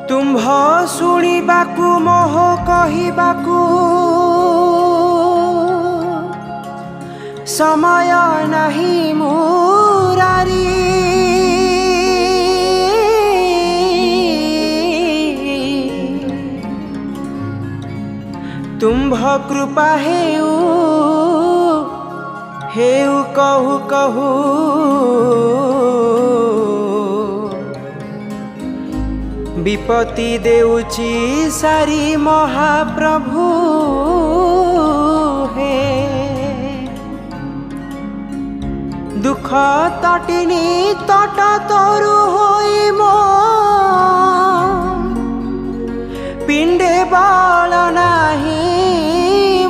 तुम्भ शुणिबाकु मोह कहिबाकु समय नहीं मुरारी। तुम्भ कृपा हेउ हेउ कहु कहु विपत्ति देउची सारी महाप्रभु हे। दुख तटिनी तट तरु होई मो पिंडे बल नाही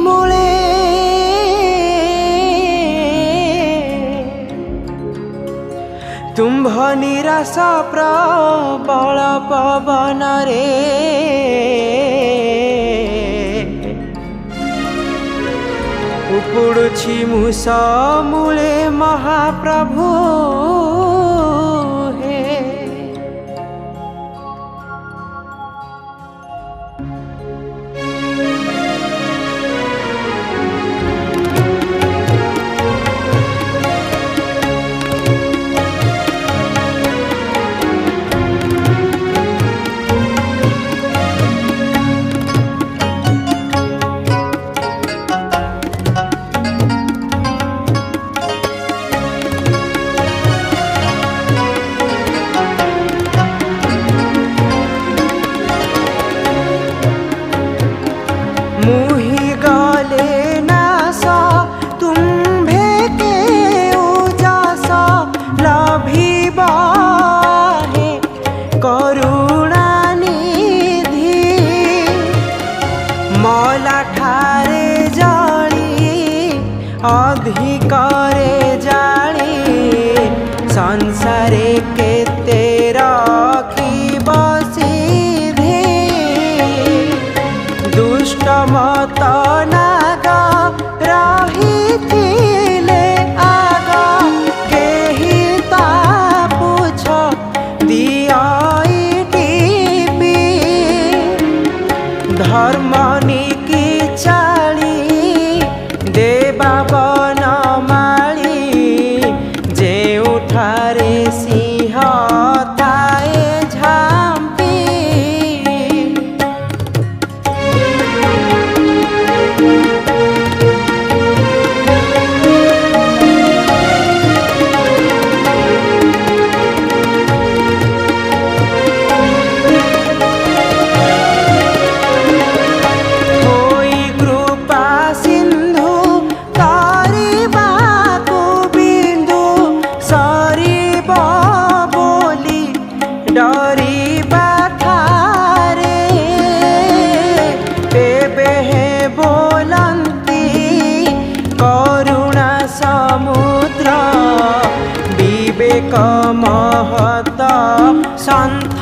मूले। तुम्भ निराश प्रबल पवन रे उपुड़ुछि मूस मूले महाप्रभु हे। मुहि गले नास तुम्भे के उजास लभिब हे करुणा निधि। मला ठारे जली अधिकरे जाली संसारे केते रखिब सिधि। दुष्ट मत नाग रहिथिले आग केहि ता पुछ दियाई टिपी। धर्म निकी चाली देवा बन माली जेउठारे सिंह थाए झांपी। डरिबा ठारे तेबे हे बोलंती करुणा समुद्र विवेक महत संत